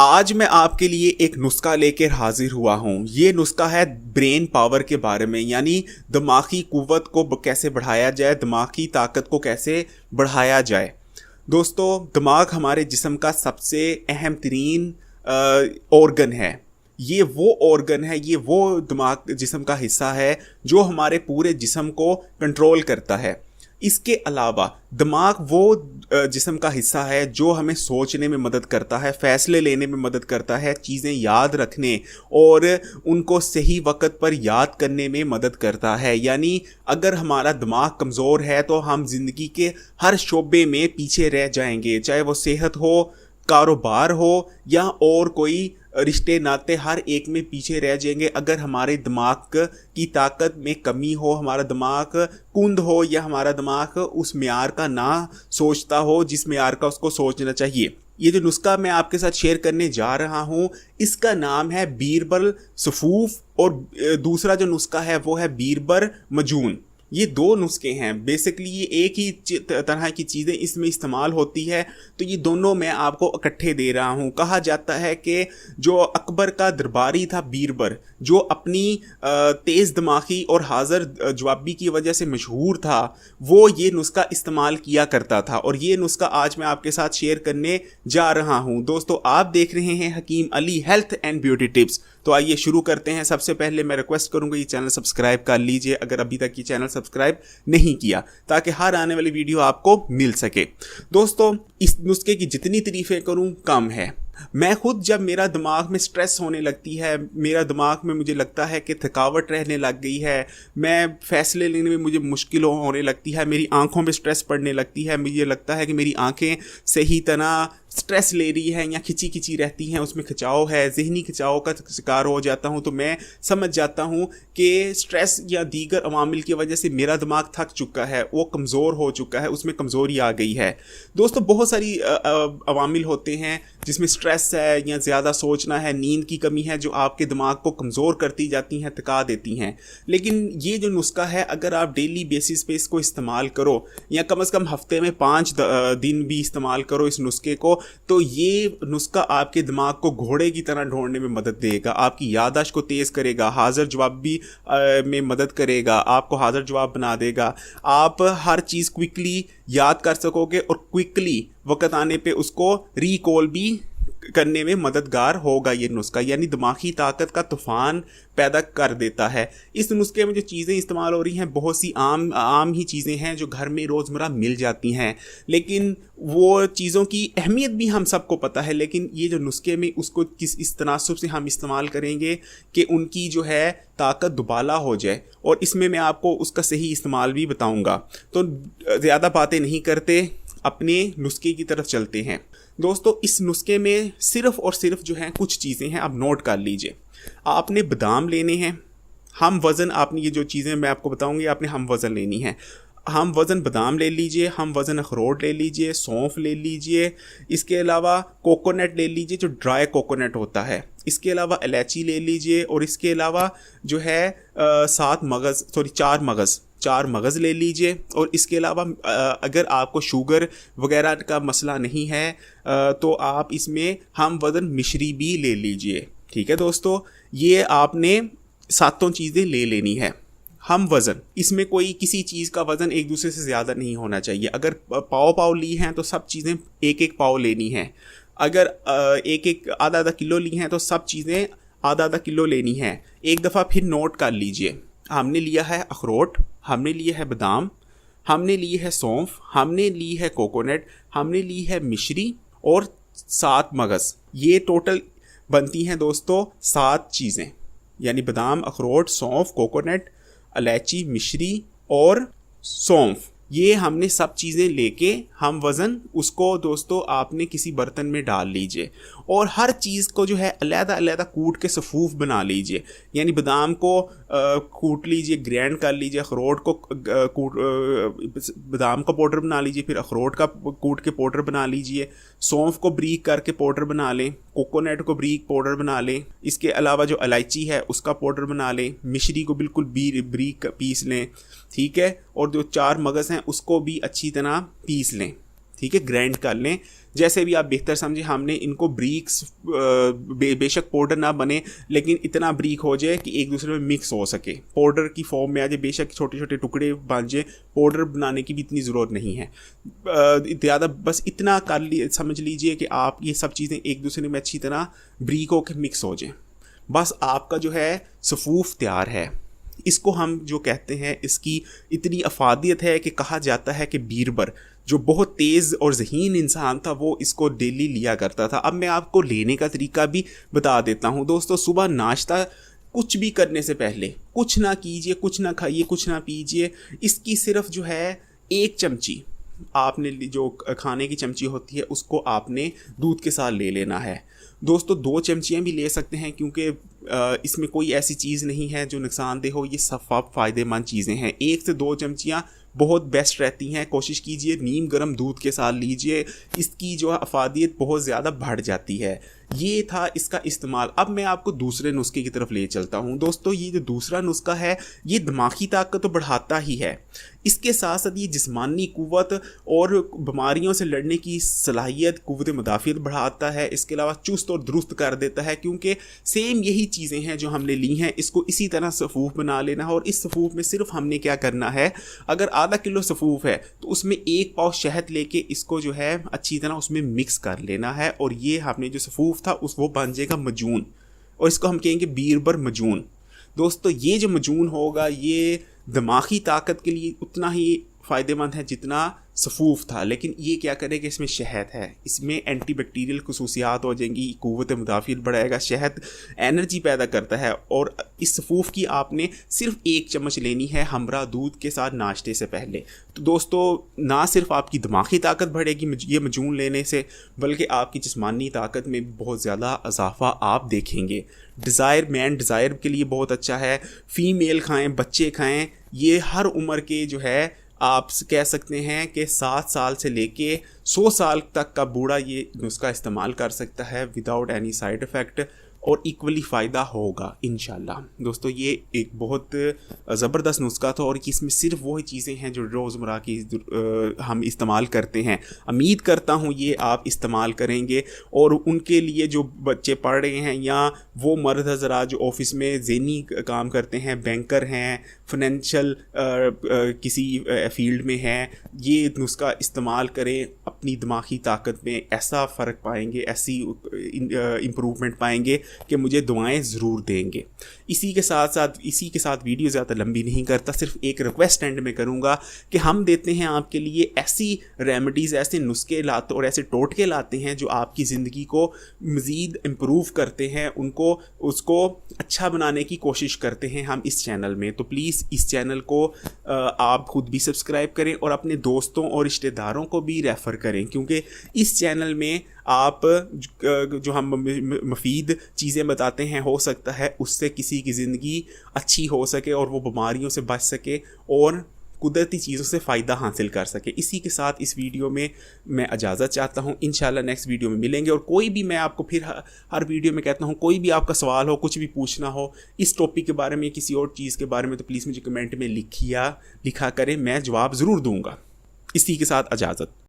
आज मैं आपके लिए एक नुस्खा लेकर हाजिर हुआ हूँ। ये नुस्खा है ब्रेन पावर के बारे में, यानी दिमागी कुव्वत को कैसे बढ़ाया जाए, दिमागी ताकत को कैसे बढ़ाया जाए। दोस्तों, दिमाग हमारे जिस्म का सबसे अहम तरीन ऑर्गन है। ये वो ऑर्गन है, ये वो दिमाग जिस्म का हिस्सा है जो हमारे पूरे जिस्म को कंट्रोल करता है। इसके अलावा दिमाग वो जिस्म का हिस्सा है जो हमें सोचने में मदद करता है, फैसले लेने में मदद करता है, चीज़ें याद रखने और उनको सही वक्त पर याद करने में मदद करता है। यानी अगर हमारा दिमाग कमज़ोर है तो हम ज़िंदगी के हर शोबे में पीछे रह जाएंगे, चाहे वो सेहत हो, कारोबार हो या और कोई रिश्ते नाते, हर एक में पीछे रह जाएंगे। अगर हमारे दिमाग की ताकत में कमी हो, हमारा दिमाग कुंद हो या हमारा दिमाग उस म्यार का ना सोचता हो जिस म्यार का उसको सोचना चाहिए। ये जो नुस्खा मैं आपके साथ शेयर करने जा रहा हूँ, इसका नाम है बीरबल सफूफ और दूसरा जो नुस्खा है वो है बीरबल मजून। ये दो नुस्खे हैं। बेसिकली ये एक ही तरह की चीज़ें इसमें इस्तेमाल होती है, तो ये दोनों मैं आपको इकट्ठे दे रहा हूँ। कहा जाता है कि जो अकबर का दरबारी था बीरबल, जो अपनी तेज़ दिमागी और हाज़र जवाबी की वजह से मशहूर था, वो ये नुस्खा इस्तेमाल किया करता था और ये नुस्खा आज मैं आपके साथ शेयर करने जा रहा हूँ। दोस्तों, आप देख रहे हैं Hakim Ali health and beauty tips. तो आइए शुरू करते हैं। सबसे पहले मैं रिक्वेस्ट करूंगा ये चैनल सब्सक्राइब कर लीजिए अगर अभी तक ये चैनल सब्सक्राइब नहीं किया, ताकि हर आने वाली वीडियो आपको मिल सके। दोस्तों, इस नुस्खे की जितनी तारीफें करूं कम है। मैं खुद जब मेरा दिमाग में स्ट्रेस होने लगती है, मेरा दिमाग में मुझे लगता है कि थकावट रहने लग गई है, मैं फैसले लेने में मुझे मुश्किल होने लगती है, मेरी आंखों में स्ट्रेस पड़ने लगती है, मुझे लगता है कि मेरी आंखें सही तरह स्ट्रेस ले रही हैं या खिंची खिंची रहती हैं, उसमें खिंचाव है, जहनी खिंचाव का शिकार हो जाता हूं, तो मैं समझ जाता हूं कि स्ट्रेस या दीगर अवामिल की वजह से मेरा दिमाग थक चुका है, वो कमज़ोर हो चुका है, उसमें कमज़ोरी आ गई है। दोस्तों, बहुत सारी अवामिल होते हैं जिसमें स्ट्रेस है या ज़्यादा सोचना है, नींद की कमी है, जो आपके दिमाग को कमज़ोर करती जाती हैं, थका देती हैं। लेकिन ये जो नुस्खा है, अगर आप डेली बेसिस पे इसको इस्तेमाल करो या कम से कम हफ्ते में 5 दिन भी इस्तेमाल करो इस नुस्खे को, तो ये नुस्खा आपके दिमाग को घोड़े की तरह ढूंढने में मदद देगा, आपकी याददाश्त को तेज़ करेगा, हाज़र जवाब भी में मदद करेगा, आपको हाज़र जवाब बना देगा। आप हर चीज़ क्विकली याद कर सकोगे और क्विकली वक्त आने पे उसको रिकॉल भी करने में मददगार होगा ये नुस्खा, यानी दिमागी ताकत का तूफान पैदा कर देता है। इस नुस्खे में जो चीज़ें इस्तेमाल हो रही हैं, बहुत सी आम ही चीज़ें हैं जो घर में रोज़मर्रा मिल जाती हैं, लेकिन वो चीज़ों की अहमियत भी हम सबको पता है। लेकिन ये जो नुस्खे में उसको इस तनासुब से हम इस्तेमाल करेंगे कि उनकी जो है ताकत दुबाला हो जाए, और इसमें मैं आपको उसका सही इस्तेमाल भी बताऊँगा। तो ज़्यादा बातें नहीं करते, अपने नुस्खे की तरफ चलते हैं। दोस्तों, इस नुस्खे में सिर्फ और सिर्फ जो है कुछ चीज़ें हैं, आप नोट कर लीजिए। आपने बादाम लेने हैं, हम वज़न, आपने ये जो चीज़ें मैं आपको बताऊंगी आपने हम वज़न लेनी है। हम वज़न बादाम ले लीजिए, हम वज़न अखरोट ले लीजिए, सौंफ ले लीजिए, इसके अलावा कोकोनट ले लीजिए जो ड्राई कोकोनट होता है, इसके अलावा इलायची ले लीजिए, और इसके अलावा जो है 4 मगज़ ले लीजिए। और इसके अलावा अगर आपको शुगर वगैरह का मसला नहीं है तो आप इसमें हम वज़न मिश्री भी ले लीजिए। ठीक है दोस्तों, ये आपने 7 चीज़ें ले लेनी है। हम वज़न, इसमें कोई किसी चीज़ का वज़न एक दूसरे से ज़्यादा नहीं होना चाहिए। अगर पाव ली हैं तो सब चीज़ें एक पाव लेनी है। अगर एक आधा किलो ली हैं तो सब चीज़ें आधा किलो लेनी है। एक दफ़ा फिर नोट कर लीजिए। हमने लिया है अखरोट, हमने लिया है बादाम, हमने ली है सौंफ, हमने ली है कोकोनट, हमने ली है मिश्री और 7 मगज़। ये टोटल बनती हैं दोस्तों 7 चीज़ें, यानी बादाम, अखरोट, सौंफ, कोकोनट, इलायची, मिश्री और सौंफ। ये हमने सब चीज़ें लेके हम वज़न उसको दोस्तों आपने किसी बर्तन में डाल लीजिए, और हर चीज़ को जो है अलग-अलग कूट के सफूफ बना लीजिए। यानी बादाम को कूट लीजिए, ग्राइंड कर लीजिए, अखरोट को बादाम का पाउडर बना लीजिए, फिर अखरोट का कूट के पाउडर बना लीजिए, सौंफ को ब्रीक करके पाउडर बना लें, कोकोनट को ब्रीक पाउडर बना लें, इसके अलावा जो इलायची है उसका पाउडर बना लें, मिश्री को बिल्कुल ब्रीक पीस लें, ठीक है, और जो 4 मगज़ हैं उसको भी अच्छी तरह पीस लें। ठीक है, ग्राइंड कर लें जैसे भी आप बेहतर समझे। हमने इनको ब्रीक्स बेशक पाउडर ना बने लेकिन इतना ब्रीक हो जाए कि एक दूसरे में मिक्स हो सके, पाउडर की फॉर्म में आ जाए, बेशक छोटे छोटे टुकड़े बन जाए, पाउडर बनाने की भी इतनी ज़रूरत नहीं है ज़्यादा, बस इतना कर समझ लीजिए कि आप ये सब चीज़ें एक दूसरे में अच्छी तरह ब्रीक होकर मिक्स हो जाएं। बस आपका जो है सफूफ तैयार है। इसको हम जो कहते हैं, इसकी इतनी अफादियत है कि कहा जाता है कि बीरबल जो बहुत तेज़ और ज़हीन इंसान था वो इसको डेली लिया करता था। अब मैं आपको लेने का तरीका भी बता देता हूँ दोस्तों। सुबह नाश्ता कुछ भी करने से पहले कुछ ना कीजिए, कुछ ना खाइए, कुछ ना पीजिए, इसकी सिर्फ जो है 1 चमची आपने जो खाने की चमची होती है उसको आपने दूध के साथ ले लेना है दोस्तों। 2 चमचियाँ भी ले सकते हैं क्योंकि इसमें कोई ऐसी चीज़ नहीं है जो नुकसानदेह हो, ये सब फ़ायदेमंद चीज़ें हैं। 1 से 2 चमचियाँ बहुत बेस्ट रहती हैं। कोशिश कीजिए नीम गर्म दूध के साथ लीजिए, इसकी जो अफादियत बहुत ज़्यादा बढ़ जाती है। ये था इसका इस्तेमाल। अब मैं आपको दूसरे नुस्खे की तरफ ले चलता हूँ दोस्तों। ये जो दूसरा नुस्खा है ये दिमागी ताकत तो बढ़ाता ही है, इसके साथ साथ ये जिस्मानी कुव्वत और बीमारियों से लड़ने की सलाहियत, कुव्वत मुदाफ़ियत बढ़ाता है। इसके अलावा चुस्त और दुरुस्त कर देता है, क्योंकि सेम यही चीज़ें हैं जो हमने ली हैं। इसको इसी तरह सफ़ूफ बना लेना है और इस सफ़ूफ में सिर्फ हमने क्या करना है, अगर आधा किलो सफ़ूफ है तो उसमें 1 पाव शहद लेके इसको जो है अच्छी तरह उसमें मिक्स कर लेना है और ये हमने जो सफ़ूफ था वो बन जाएगा मजून और इसको हम कहेंगे बीरबल मजून। दोस्तों ये जो मजून होगा ये दिमागी ताकत के लिए उतना ही फ़ायदेमंद है जितना सफ़ूफ था, लेकिन ये क्या करेगा, इसमें शहद है, इसमें एंटीबैक्टीरियल खसूसियात हो जाएंगी, क़ुव्वत मुदाफ़ियत बढ़ाएगा। शहद एनर्जी पैदा करता है और इस सफ़ूफ की आपने सिर्फ 1 चम्मच लेनी है हमरा दूध के साथ नाश्ते से पहले। तो दोस्तों ना सिर्फ आपकी दिमागी ताकत बढ़ेगी ये मजून लेने से, बल्कि आपकी जिस्मानी ताकत में भी बहुत ज़्यादा इजाफा आप देखेंगे। मैन डिज़ायर के लिए बहुत अच्छा है। फ़ीमेल खाएँ, बच्चे खाएँ, ये हर उम्र के जो है आप कह सकते हैं कि 7 साल से लेके 100 साल तक का बूढ़ा ये नुस्खा इस्तेमाल कर सकता है विदाउट एनी साइड इफ़ेक्ट और इक्वली फ़ायदा होगा इंशाल्लाह। दोस्तों ये एक बहुत ज़बरदस्त नुस्खा था और इसमें सिर्फ वही चीज़ें हैं जो रोज़मर्रा की हम इस्तेमाल करते हैं। उम्मीद करता हूँ ये आप इस्तेमाल करेंगे और उनके लिए जो बच्चे पढ़ रहे हैं या वो मर्द हज़रात जो ऑफिस में ज़हनी काम करते हैं, बैंकर हैं, फाइनेंशियल किसी फील्ड में हैं, ये नुस्खा इस्तेमाल करें। अपनी दिमागी ताकत में ऐसा फ़र्क पाएंगे, ऐसी इम्प्रूवमेंट पाएंगे कि मुझे दुआएं ज़रूर देंगे। इसी के साथ वीडियो ज़्यादा लंबी नहीं करता, सिर्फ एक रिक्वेस्ट एंड में करूँगा कि हम देते हैं आपके लिए ऐसी रेमेडीज़, ऐसे नुस्खे लाते और ऐसे टोटके लाते हैं जो आपकी ज़िंदगी को मज़ीद इम्प्रूव करते हैं, उसको अच्छा बनाने की कोशिश करते हैं हम इस चैनल में। तो प्लीज़ इस चैनल को आप खुद भी सब्सक्राइब करें और अपने दोस्तों और रिश्तेदारों को भी रेफ़र करें, क्योंकि इस चैनल में आप जो हम मुफीद चीज़ें बताते हैं, हो सकता है उससे किसी की ज़िंदगी अच्छी हो सके और वो बीमारियों से बच सके और कुदरती चीज़ों से फ़ायदा हासिल कर सके। इसी के साथ इस वीडियो में मैं इजाज़त चाहता हूँ। इंशाल्लाह नेक्स्ट वीडियो में मिलेंगे। और कोई भी, मैं आपको फिर हर वीडियो में कहता हूँ, कोई भी आपका सवाल हो, कुछ भी पूछना हो इस टॉपिक के बारे में, किसी और चीज़ के बारे में, तो प्लीज़ मुझे कमेंट में लिखा करें, मैं जवाब ज़रूर दूँगा। इसी के साथ इजाज़त।